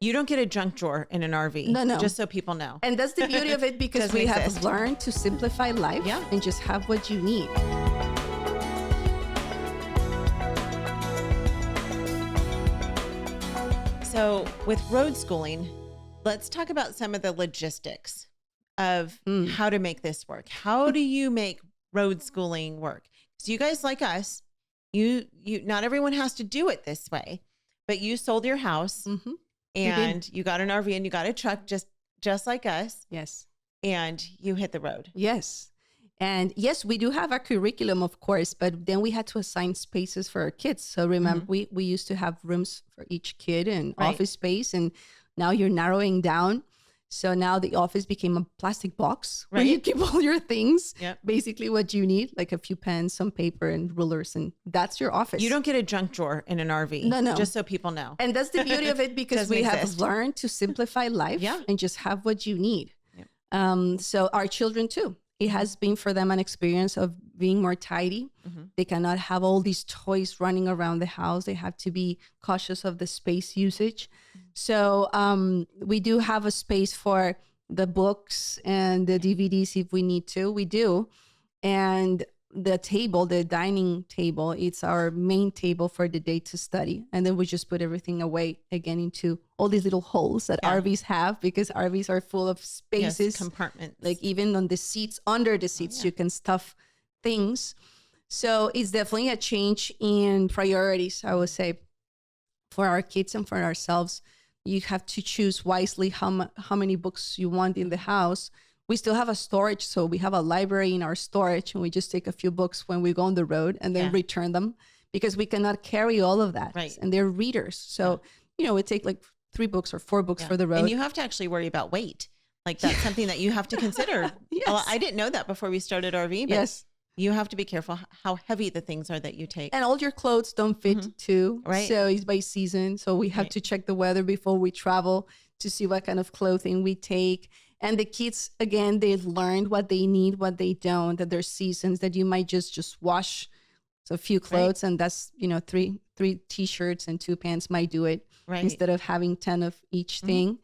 You don't get a junk drawer in an RV. No. Just so people know. And that's the beauty of it, because we have exist. learned to simplify life and just have what you need. So with road schooling, let's talk about some of the logistics of how to make this work. How do you make road schooling work? So you guys, like us, you not everyone has to do it this way, but you sold your house and you got an RV and you got a truck just like us. Yes. And you hit the road. Yes. And yes, we do have a curriculum, of course, but then we had to assign spaces for our kids. So remember, we used to have rooms for each kid and office space, and now you're narrowing down. So now the office became a plastic box where you keep all your things, basically what you need, like a few pens, some paper and rulers, and that's your office. You don't get a junk drawer in an RV. No. Just so people know. And that's the beauty of it, because we have learned to simplify life and just have what you need. So our children too. It has been for them an experience of being more tidy. They cannot have all these toys running around the house. They have to be cautious of the space usage. So we do have a space for the books and the DVDs if we need to. We do. And the table, the dining table, it's our main table for the day to study. And then we just put everything away again into all these little holes that RVs have, because RVs are full of spaces, compartments. Like even on the seats, under the seats, you can stuff things. So it's definitely a change in priorities, I would say, for our kids and for ourselves. You have to choose wisely how many books you want in the house. We still have a storage, so we have a library in our storage, and we just take a few books when we go on the road and then return them, because we cannot carry all of that. And they're readers. So, we take like 3 books or 4 books for the road. And you have to actually worry about weight. Like that's something that you have to consider. Well, I didn't know that before we started RV, but you have to be careful how heavy the things are that you take. And all your clothes don't fit too. So it's by season. So we have to check the weather before we travel to see what kind of clothing we take. And the kids, again, they've learned what they need, what they don't, that there's seasons that you might just wash a few clothes and that's, 3 t-shirts and 2 pants might do it instead of having 10 of each thing.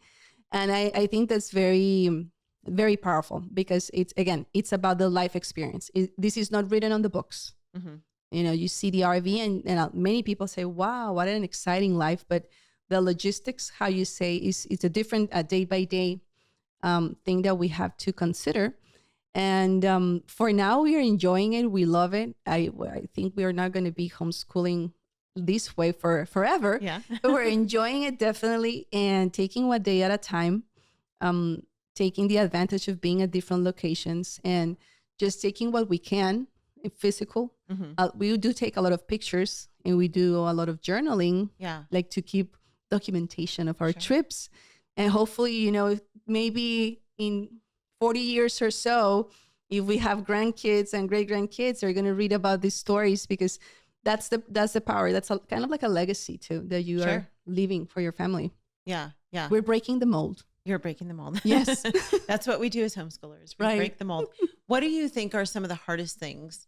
And I think that's very, very powerful, because it's about the life experience. This is not written on the books. You see the RV and many people say, wow, what an exciting life. But the logistics, how you say, it's a different day by day thing that we have to consider. And for now, we are enjoying it. We love it. I think we are not going to be homeschooling this way for forever. But we're enjoying it definitely, and taking one day at a time, taking the advantage of being at different locations and just taking what we can in physical. We do take a lot of pictures, and we do a lot of journaling, like to keep documentation of our trips. And hopefully, maybe in 40 years or so, if we have grandkids and great grandkids, they're going to read about these stories, because that's the power. That's kind of like a legacy too, that you are leaving for your family. We're breaking the mold. You're breaking the mold. Yes. That's what we do as homeschoolers. We break the mold. What do you think are some of the hardest things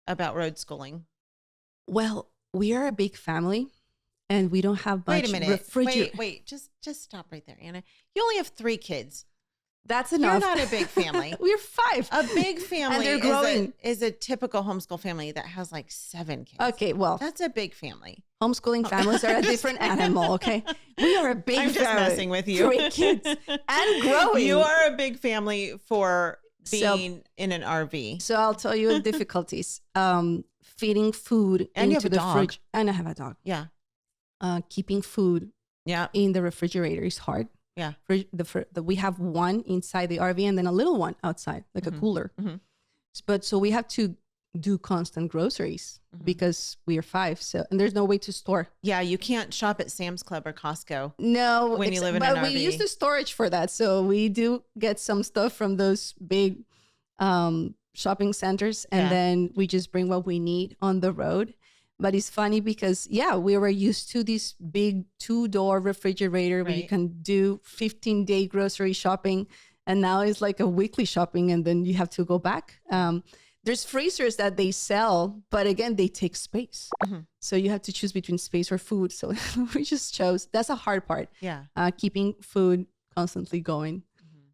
about road schooling? Well, we are a big family. And we don't have much refrigerator. Wait, just stop right there, Anna. You only have 3 kids. That's enough. You're not a big family. We're 5. A big family and they're growing. Is a typical homeschool family that has like 7 kids. Okay, well. That's a big family. Homeschooling families are a different animal, okay? We are a big family. I'm just messing with you. 3 kids and growing. You are a big family for being in an RV. So I'll tell you the difficulties. Feeding food into the fridge. And I have a dog. Keeping food in the refrigerator is hard. We have one inside the RV and then a little one outside, like a cooler. But so we have to do constant groceries because we are 5. So, and there's no way to store. You can't shop at Sam's Club or Costco. No, when you live in an RV. But we use the storage for that. So we do get some stuff from those big shopping centers, and then we just bring what we need on the road. But it's funny because, we were used to this big 2-door refrigerator where you can do 15-day grocery shopping. And now it's like a weekly shopping, and then you have to go back. There's freezers that they sell, but again, they take space. So you have to choose between space or food. So we just chose. That's a hard part. Yeah. Keeping food constantly going.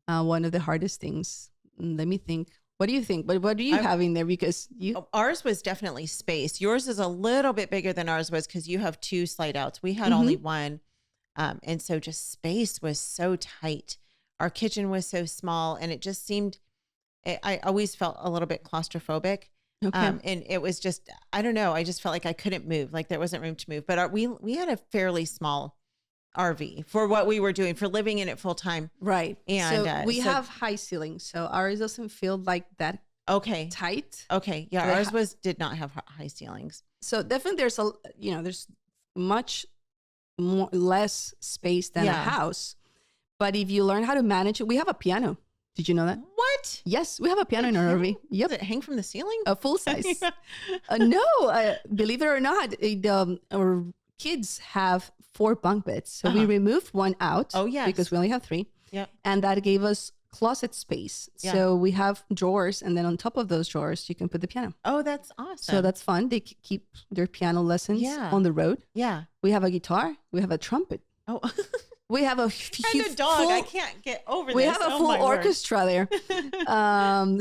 One of the hardest things. Let me think. What do you think? What do you have in there? Because ours was definitely space. Yours is a little bit bigger than ours was because you have 2 slide outs. We had only one. And so just space was so tight. Our kitchen was so small, and it just seemed, I always felt a little bit claustrophobic. Okay. And it was just, I don't know. I just felt like I couldn't move, like there wasn't room to move. But we had a fairly small RV for what we were doing, for living in it full time. Right. And so we have high ceilings. So ours doesn't feel like that tight. Okay. Yeah. Ours did not have high ceilings. So definitely there's much less space than a house. But if you learn how to manage it, we have a piano. Did you know that? What? Yes, we have a piano in our RV. Yep. Does it hang from the ceiling? A full size. No, believe it or not, our kids have 4 bunk beds. So we removed one out. Oh, yes. Because we only have 3. Yeah. And that gave us closet space. Yeah. So we have drawers, and then on top of those drawers, you can put the piano. Oh, that's awesome. So that's fun. They keep their piano lessons on the road. Yeah. We have a guitar. We have a trumpet. Oh, we have a and a dog. I can't get over this. We have a full orchestra there.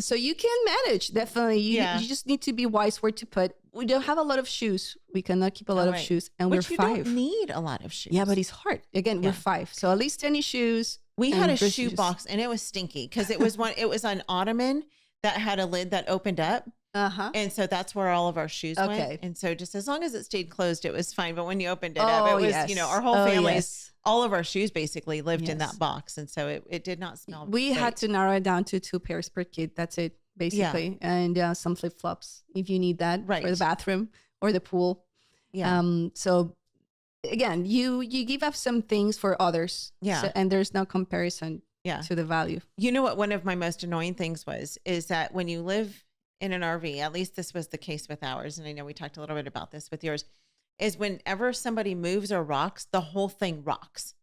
So you can manage. Definitely. You just need to be wise where to put. We don't have a lot of shoes. We cannot keep a lot of shoes. And we're 5. You don't need a lot of shoes. Yeah, but it's hard. Again, we're 5. So at least tennis shoes. We had a shoe box, and it was stinky because it was an ottoman that had a lid that opened up. And so that's where all of our shoes went. And so just as long as it stayed closed, it was fine. But when you opened it up, it was, our whole family, all of our shoes basically lived in that box. And so it did not smell We had to narrow it down to 2 pairs per kid. That's it, basically. Yeah. And some flip-flops if you need that for the bathroom or the pool. Yeah. So again, you give up some things for others. Yeah. So, and there's no comparison to the value. You know what one of my most annoying things is that when you live in an RV, at least this was the case with ours, and I know we talked a little bit about this with yours, is whenever somebody moves or rocks, the whole thing rocks.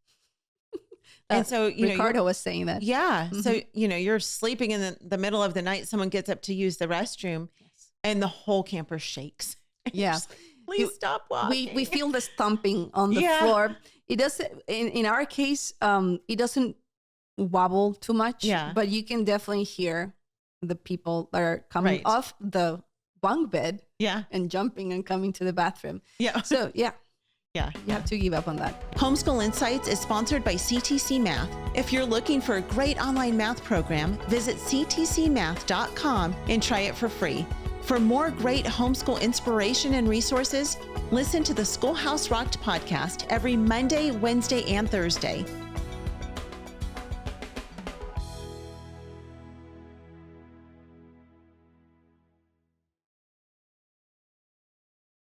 And so, Ricardo was saying that. Yeah. So, you're sleeping in the middle of the night, someone gets up to use the restroom and the whole camper shakes. Yeah. Please stop walking. We feel the stomping on the floor. It doesn't, in our case, it doesn't wobble too much, but you can definitely hear the people that are coming off the bunk bed and jumping and coming to the bathroom. Yeah. So, you have to give up on that. Homeschool Insights is sponsored by CTC Math. If you're looking for a great online math program, visit ctcmath.com and try it for free. For more great homeschool inspiration and resources, listen to the Schoolhouse Rocked podcast every Monday, Wednesday, and Thursday.